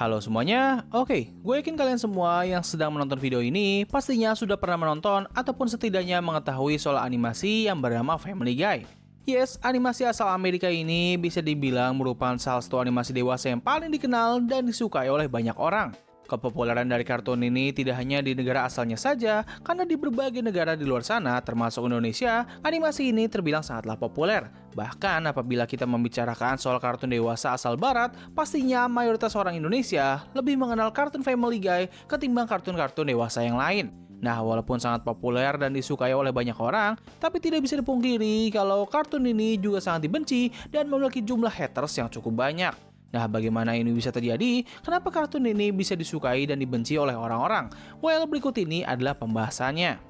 Halo semuanya, gue yakin kalian semua yang sedang menonton video ini pastinya sudah pernah menonton ataupun setidaknya mengetahui soal animasi yang bernama Family Guy. Yes, animasi asal Amerika ini bisa dibilang merupakan salah satu animasi dewasa yang paling dikenal dan disukai oleh banyak orang. Kepopuleran dari kartun ini tidak hanya di negara asalnya saja, karena di berbagai negara di luar sana, termasuk Indonesia, animasi ini terbilang sangatlah populer. Bahkan apabila kita membicarakan soal kartun dewasa asal barat, pastinya mayoritas orang Indonesia lebih mengenal kartun Family Guy ketimbang kartun-kartun dewasa yang lain. Nah, walaupun sangat populer dan disukai oleh banyak orang, tapi tidak bisa dipungkiri kalau kartun ini juga sangat dibenci dan memiliki jumlah haters yang cukup banyak. Nah, bagaimana ini bisa terjadi? Kenapa kartun ini bisa disukai dan dibenci oleh orang-orang? Well, berikut ini adalah pembahasannya.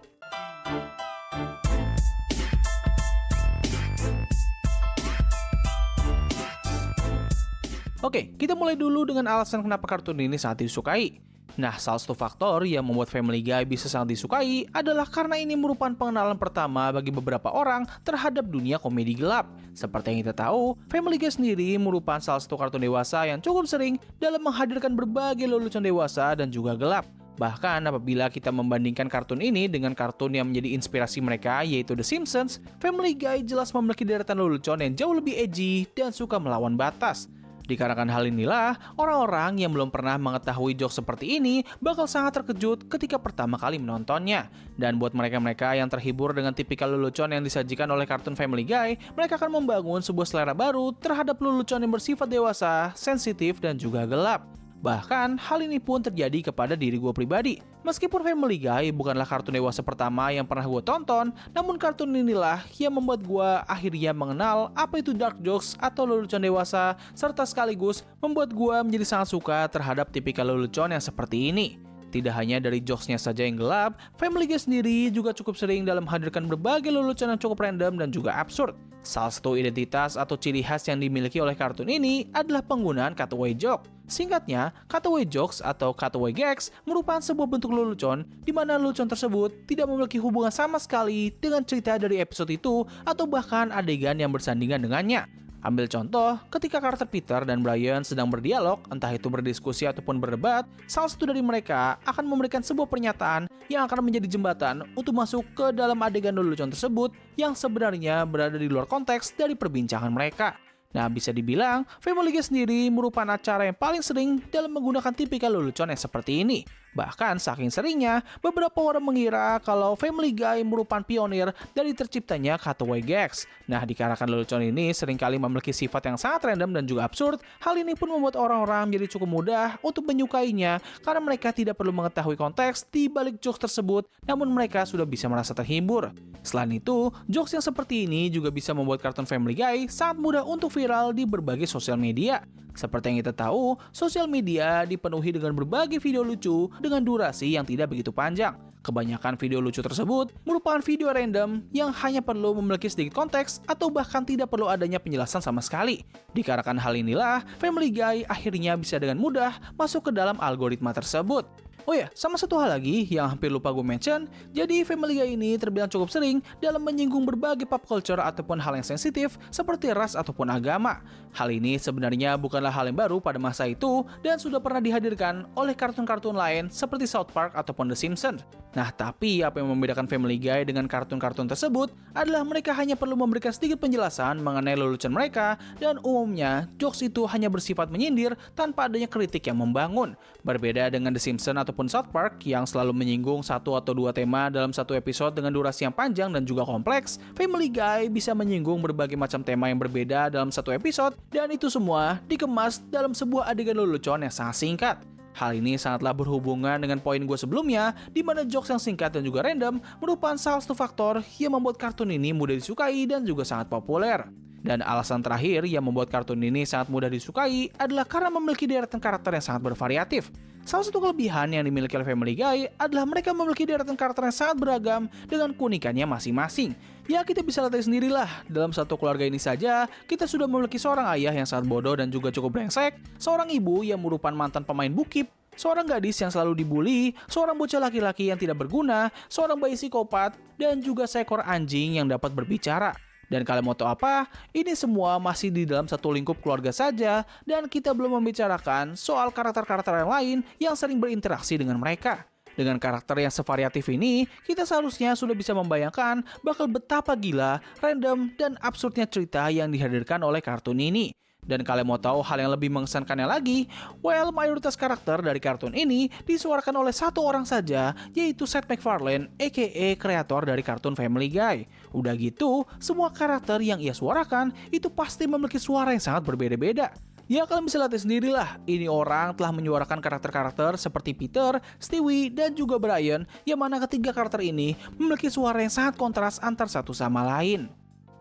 Oke, kita mulai dulu dengan alasan kenapa kartun ini sangat disukai. Nah, salah satu faktor yang membuat Family Guy bisa sangat disukai adalah karena ini merupakan pengenalan pertama bagi beberapa orang terhadap dunia komedi gelap. Seperti yang kita tahu, Family Guy sendiri merupakan salah satu kartun dewasa yang cukup sering dalam menghadirkan berbagai lelucon dewasa dan juga gelap. Bahkan apabila kita membandingkan kartun ini dengan kartun yang menjadi inspirasi mereka yaitu The Simpsons, Family Guy jelas memiliki deretan lelucon yang jauh lebih edgy dan suka melawan batas. Dikarenakan hal inilah, orang-orang yang belum pernah mengetahui jokes seperti ini bakal sangat terkejut ketika pertama kali menontonnya. Dan buat mereka-mereka yang terhibur dengan tipikal lelucon yang disajikan oleh kartun Family Guy, mereka akan membangun sebuah selera baru terhadap lelucon yang bersifat dewasa, sensitif, dan juga gelap. Bahkan, hal ini pun terjadi kepada diri gue pribadi. Meskipun Family Guy bukanlah kartun dewasa pertama yang pernah gue tonton, namun kartun inilah yang membuat gue akhirnya mengenal apa itu dark jokes atau lelucon dewasa, serta sekaligus membuat gue menjadi sangat suka terhadap tipikal lelucon yang seperti ini. Tidak hanya dari jokesnya saja yang gelap, Family Guy sendiri juga cukup sering dalam menghadirkan berbagai lelucon yang cukup random dan juga absurd. Salah satu identitas atau ciri khas yang dimiliki oleh kartun ini adalah penggunaan cutaway joke. Singkatnya, cutaway jokes atau cutaway gags merupakan sebuah bentuk lelucon di mana lelucon tersebut tidak memiliki hubungan sama sekali dengan cerita dari episode itu atau bahkan adegan yang bersandingan dengannya. Ambil contoh, ketika karakter Peter dan Brian sedang berdialog, entah itu berdiskusi ataupun berdebat, salah satu dari mereka akan memberikan sebuah pernyataan yang akan menjadi jembatan untuk masuk ke dalam adegan lelucon tersebut yang sebenarnya berada di luar konteks dari perbincangan mereka. Nah, bisa dibilang, Family Guy sendiri merupakan acara yang paling sering dalam menggunakan tipikal lelucon yang seperti ini. Bahkan saking seringnya, beberapa orang mengira kalau Family Guy merupakan pionir dari terciptanya cutaway gags. Nah, dikarenakan lelucon ini seringkali memiliki sifat yang sangat random dan juga absurd, hal ini pun membuat orang-orang menjadi cukup mudah untuk menyukainya karena mereka tidak perlu mengetahui konteks di balik jokes tersebut, namun mereka sudah bisa merasa terhibur. Selain itu, jokes yang seperti ini juga bisa membuat kartun Family Guy sangat mudah untuk viral di berbagai sosial media. Seperti yang kita tahu, sosial media dipenuhi dengan berbagai video lucu dengan durasi yang tidak begitu panjang. Kebanyakan video lucu tersebut merupakan video random yang hanya perlu memiliki sedikit konteks atau bahkan tidak perlu adanya penjelasan sama sekali. Dikarenakan hal inilah, Family Guy akhirnya bisa dengan mudah masuk ke dalam algoritma tersebut. Oh ya, sama satu hal lagi yang hampir lupa gue mention, jadi Family Guy ini terbilang cukup sering dalam menyinggung berbagai pop culture ataupun hal yang sensitif seperti ras ataupun agama. Hal ini sebenarnya bukanlah hal yang baru pada masa itu dan sudah pernah dihadirkan oleh kartun-kartun lain seperti South Park ataupun The Simpsons. Nah, tapi apa yang membedakan Family Guy dengan kartun-kartun tersebut adalah mereka hanya perlu memberikan sedikit penjelasan mengenai lelucon mereka dan umumnya jokes itu hanya bersifat menyindir tanpa adanya kritik yang membangun. Berbeda dengan The Simpsons ataupun South Park yang selalu menyinggung satu atau dua tema dalam satu episode dengan durasi yang panjang dan juga kompleks, Family Guy bisa menyinggung berbagai macam tema yang berbeda dalam satu episode dan itu semua dikemas dalam sebuah adegan lelucon yang sangat singkat. Hal ini sangatlah berhubungan dengan poin gue sebelumnya, di mana jokes yang singkat dan juga random merupakan salah satu faktor yang membuat kartun ini mudah disukai dan juga sangat populer. Dan alasan terakhir yang membuat kartun ini sangat mudah disukai adalah karena memiliki deretan karakter yang sangat bervariatif. Salah satu kelebihan yang dimiliki oleh Family Guy adalah mereka memiliki deretan karakter yang sangat beragam dengan keunikannya masing-masing. Ya, kita bisa lihat sendirilah, dalam satu keluarga ini saja, kita sudah memiliki seorang ayah yang sangat bodoh dan juga cukup brengsek, seorang ibu yang merupakan mantan pemain bukip, seorang gadis yang selalu dibully, seorang bocah laki-laki yang tidak berguna, seorang bayi psikopat, dan juga seekor anjing yang dapat berbicara. Dan kalian mau tahu apa? Ini semua masih di dalam satu lingkup keluarga saja, dan kita belum membicarakan soal karakter-karakter yang lain yang sering berinteraksi dengan mereka. Dengan karakter yang sevariatif ini, kita seharusnya sudah bisa membayangkan bakal betapa gila, random, dan absurdnya cerita yang dihadirkan oleh kartun ini. Dan kalian mau tahu hal yang lebih mengesankannya lagi? Well, mayoritas karakter dari kartun ini disuarakan oleh satu orang saja, yaitu Seth MacFarlane, aka kreator dari kartun Family Guy. Udah gitu, semua karakter yang ia suarakan itu pasti memiliki suara yang sangat berbeda-beda. Ya kalian bisa lihat sendirilah, ini orang telah menyuarakan karakter-karakter seperti Peter, Stewie, dan juga Brian, yang mana ketiga karakter ini memiliki suara yang sangat kontras antar satu sama lain.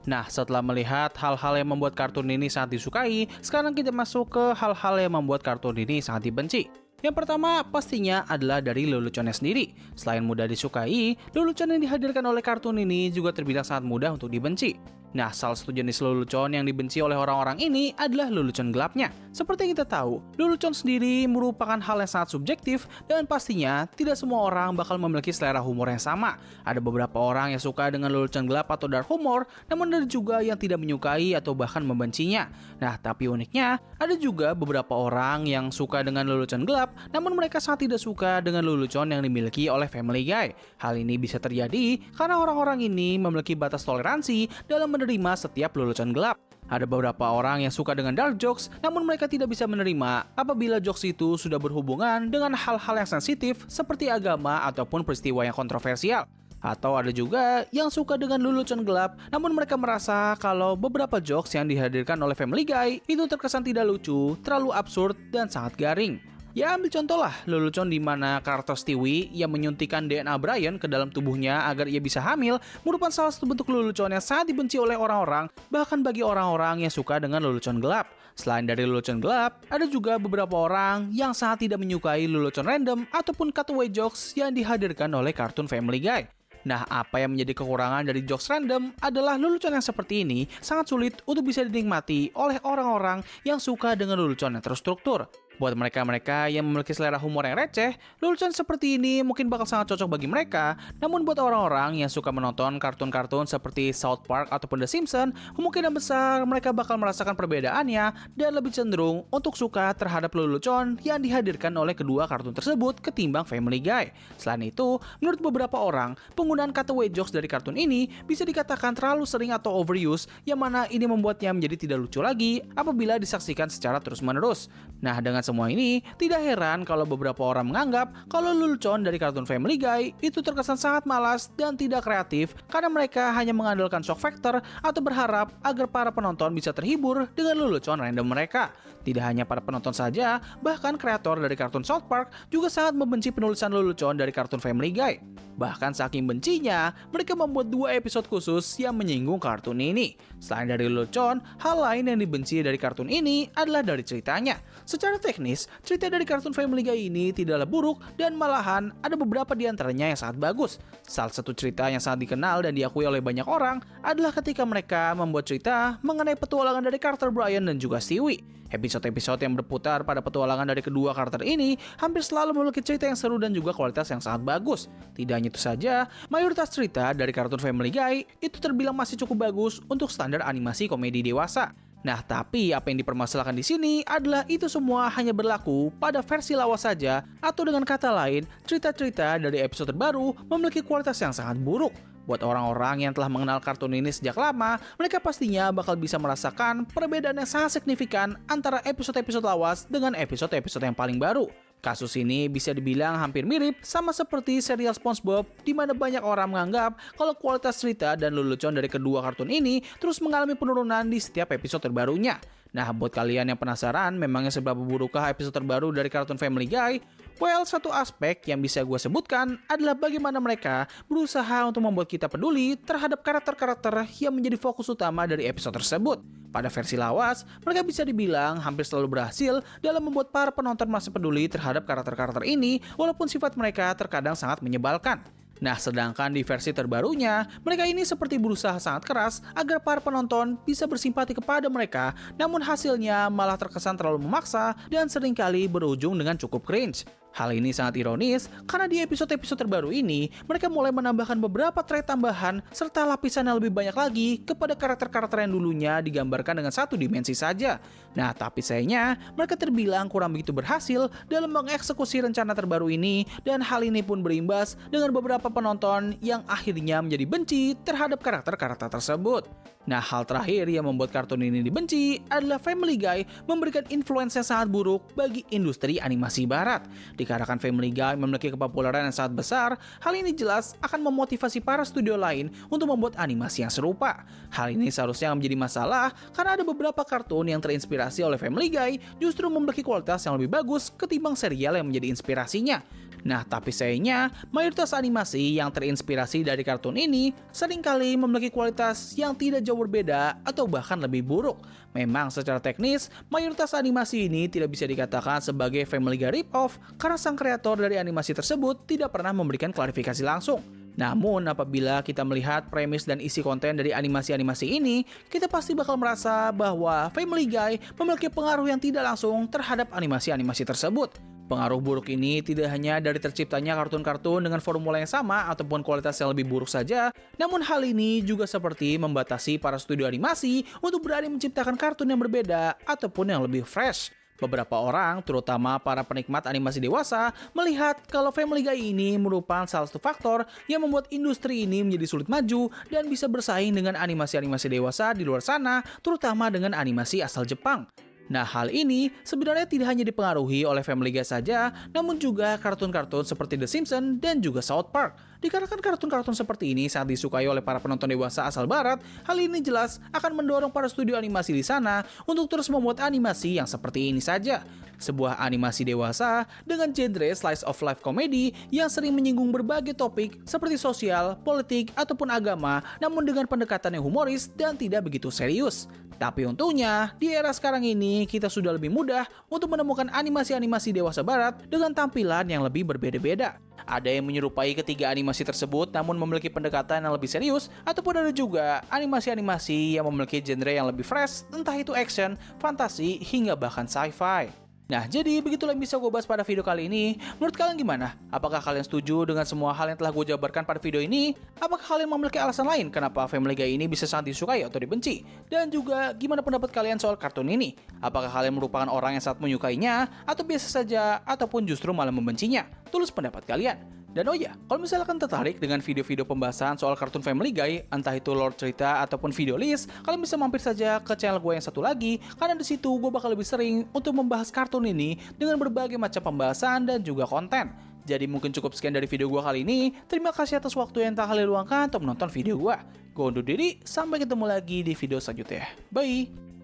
Nah, setelah melihat hal-hal yang membuat kartun ini sangat disukai, sekarang kita masuk ke hal-hal yang membuat kartun ini sangat dibenci. Yang pertama pastinya adalah dari leluconnya sendiri. Selain mudah disukai, lelucon yang dihadirkan oleh kartun ini juga terbilang sangat mudah untuk dibenci. Nah, salah satu jenis lelucon yang dibenci oleh orang-orang ini adalah lelucon gelapnya. Seperti yang kita tahu, lelucon sendiri merupakan hal yang sangat subjektif dan pastinya tidak semua orang bakal memiliki selera humor yang sama. Ada beberapa orang yang suka dengan lelucon gelap atau dark humor, namun ada juga yang tidak menyukai atau bahkan membencinya. Nah, tapi uniknya, ada juga beberapa orang yang suka dengan lelucon gelap, namun mereka sangat tidak suka dengan lelucon yang dimiliki oleh Family Guy. Hal ini bisa terjadi karena orang-orang ini memiliki batas toleransi dalam menerima setiap lelucon gelap. Ada beberapa orang yang suka dengan dark jokes, namun mereka tidak bisa menerima apabila jokes itu sudah berhubungan dengan hal-hal yang sensitif seperti agama ataupun peristiwa yang kontroversial. Atau ada juga yang suka dengan lelucon gelap, namun mereka merasa kalau beberapa jokes yang dihadirkan oleh Family Guy itu terkesan tidak lucu, terlalu absurd, dan sangat garing. Ya ambil contoh lah, lelucon di mana karakter Stewie yang menyuntikkan DNA Brian ke dalam tubuhnya agar ia bisa hamil merupakan salah satu bentuk lelucon yang sangat dibenci oleh orang-orang, bahkan bagi orang-orang yang suka dengan lelucon gelap. Selain dari lelucon gelap, ada juga beberapa orang yang sangat tidak menyukai lelucon random ataupun cutaway jokes yang dihadirkan oleh kartun Family Guy. Nah, apa yang menjadi kekurangan dari jokes random adalah lelucon yang seperti ini sangat sulit untuk bisa dinikmati oleh orang-orang yang suka dengan lelucon yang terstruktur. Buat mereka-mereka yang memiliki selera humor yang receh, lelucon seperti ini mungkin bakal sangat cocok bagi mereka. Namun buat orang-orang yang suka menonton kartun-kartun seperti South Park ataupun The Simpsons, kemungkinan besar mereka bakal merasakan perbedaannya dan lebih cenderung untuk suka terhadap lelucon yang dihadirkan oleh kedua kartun tersebut ketimbang Family Guy. Selain itu, menurut beberapa orang, penggunaan cutaway jokes dari kartun ini bisa dikatakan terlalu sering atau overuse, yang mana ini membuatnya menjadi tidak lucu lagi apabila disaksikan secara terus-menerus. Nah, dengan semua ini, tidak heran kalau beberapa orang menganggap kalau lelucon dari kartun Family Guy itu terkesan sangat malas dan tidak kreatif karena mereka hanya mengandalkan shock factor atau berharap agar para penonton bisa terhibur dengan lelucon random mereka. Tidak hanya para penonton saja, bahkan kreator dari kartun South Park juga sangat membenci penulisan lelucon dari kartun Family Guy. Bahkan saking bencinya, mereka membuat 2 episode khusus yang menyinggung kartun ini. Selain dari lelucon, hal lain yang dibenci dari kartun ini adalah dari ceritanya. Secara teknis, cerita dari kartun Family Guy ini tidaklah buruk dan malahan ada beberapa di antaranya yang sangat bagus. Salah satu cerita yang sangat dikenal dan diakui oleh banyak orang adalah ketika mereka membuat cerita mengenai petualangan dari karakter Brian dan juga Stewie. Episode-episode yang berputar pada petualangan dari kedua karakter ini hampir selalu memiliki cerita yang seru dan juga kualitas yang sangat bagus. Tidak hanya itu saja, mayoritas cerita dari kartun Family Guy itu terbilang masih cukup bagus untuk standar animasi komedi dewasa. Nah, tapi apa yang dipermasalahkan di sini adalah itu semua hanya berlaku pada versi lawas saja, atau dengan kata lain, cerita-cerita dari episode terbaru memiliki kualitas yang sangat buruk. Buat orang-orang yang telah mengenal kartun ini sejak lama, mereka pastinya bakal bisa merasakan perbedaan yang sangat signifikan antara episode-episode lawas dengan episode-episode yang paling baru. Kasus ini bisa dibilang hampir mirip sama seperti serial SpongeBob, di mana banyak orang menganggap kalau kualitas cerita dan lelucon dari kedua kartun ini terus mengalami penurunan di setiap episode terbarunya. Nah, buat kalian yang penasaran memangnya seberapa burukkah episode terbaru dari kartun Family Guy? Well, satu aspek yang bisa gue sebutkan adalah bagaimana mereka berusaha untuk membuat kita peduli terhadap karakter-karakter yang menjadi fokus utama dari episode tersebut. Pada versi lawas, mereka bisa dibilang hampir selalu berhasil dalam membuat para penonton masih peduli terhadap karakter-karakter ini, walaupun sifat mereka terkadang sangat menyebalkan. Nah, sedangkan di versi terbarunya, mereka ini seperti berusaha sangat keras agar para penonton bisa bersimpati kepada mereka, namun hasilnya malah terkesan terlalu memaksa dan seringkali berujung dengan cukup cringe. Hal ini sangat ironis karena di episode-episode terbaru ini mereka mulai menambahkan beberapa trait tambahan serta lapisan yang lebih banyak lagi kepada karakter-karakter yang dulunya digambarkan dengan satu dimensi saja. Nah, tapi sayangnya mereka terbilang kurang begitu berhasil dalam mengeksekusi rencana terbaru ini, dan hal ini pun berimbas dengan beberapa penonton yang akhirnya menjadi benci terhadap karakter-karakter tersebut. Nah, hal terakhir yang membuat kartun ini dibenci adalah Family Guy memberikan influence yang sangat buruk bagi industri animasi barat. Dikarenakan Family Guy memiliki kepopuleran yang sangat besar, hal ini jelas akan memotivasi para studio lain untuk membuat animasi yang serupa. Hal ini seharusnya menjadi masalah karena ada beberapa kartun yang terinspirasi oleh Family Guy justru memiliki kualitas yang lebih bagus ketimbang serial yang menjadi inspirasinya. Nah, tapi sayangnya, mayoritas animasi yang terinspirasi dari kartun ini seringkali memiliki kualitas yang tidak jauh berbeda atau bahkan lebih buruk. Memang secara teknis, mayoritas animasi ini tidak bisa dikatakan sebagai Family Guy rip-off karena sang kreator dari animasi tersebut tidak pernah memberikan klarifikasi langsung. Namun, apabila kita melihat premis dan isi konten dari animasi-animasi ini, kita pasti bakal merasa bahwa Family Guy memiliki pengaruh yang tidak langsung terhadap animasi-animasi tersebut. Pengaruh buruk ini tidak hanya dari terciptanya kartun-kartun dengan formula yang sama ataupun kualitas yang lebih buruk saja, namun hal ini juga seperti membatasi para studio animasi untuk berani menciptakan kartun yang berbeda ataupun yang lebih fresh. Beberapa orang, terutama para penikmat animasi dewasa, melihat kalau Family Guy ini merupakan salah satu faktor yang membuat industri ini menjadi sulit maju dan bisa bersaing dengan animasi-animasi dewasa di luar sana, terutama dengan animasi asal Jepang. Nah, hal ini sebenarnya tidak hanya dipengaruhi oleh Family Guy saja, namun juga kartun-kartun seperti The Simpsons dan juga South Park. Dikarenakan kartun-kartun seperti ini sangat disukai oleh para penonton dewasa asal barat, hal ini jelas akan mendorong para studio animasi di sana untuk terus membuat animasi yang seperti ini saja. Sebuah animasi dewasa dengan genre slice of life comedy yang sering menyinggung berbagai topik seperti sosial, politik, ataupun agama, namun dengan pendekatan yang humoris dan tidak begitu serius. Tapi untungnya, di era sekarang ini kita sudah lebih mudah untuk menemukan animasi-animasi dewasa barat dengan tampilan yang lebih berbeda-beda. Ada yang menyerupai ketiga animasi tersebut namun memiliki pendekatan yang lebih serius, ataupun ada juga animasi-animasi yang memiliki genre yang lebih fresh, entah itu action, fantasi, hingga bahkan sci-fi. Nah, jadi begitulah yang bisa gue bahas pada video kali ini. Menurut kalian gimana? Apakah kalian setuju dengan semua hal yang telah gue jabarkan pada video ini? Apakah kalian memiliki alasan lain kenapa Family Guy ini bisa sangat disukai atau dibenci? Dan juga gimana pendapat kalian soal kartun ini? Apakah kalian merupakan orang yang sangat menyukainya, atau biasa saja, ataupun justru malah membencinya? Tulis pendapat kalian. Dan oh ya, kalau misalkan tertarik dengan video-video pembahasan soal kartun Family Guy, entah itu lore cerita ataupun video list, kalian bisa mampir saja ke channel gue yang satu lagi, karena di situ gue bakal lebih sering untuk membahas kartun ini dengan berbagai macam pembahasan dan juga konten. Jadi mungkin cukup sekian dari video gue kali ini. Terima kasih atas waktu yang telah kalian luangkan untuk menonton video gue. Gue undur diri, sampai ketemu lagi di video selanjutnya. Bye!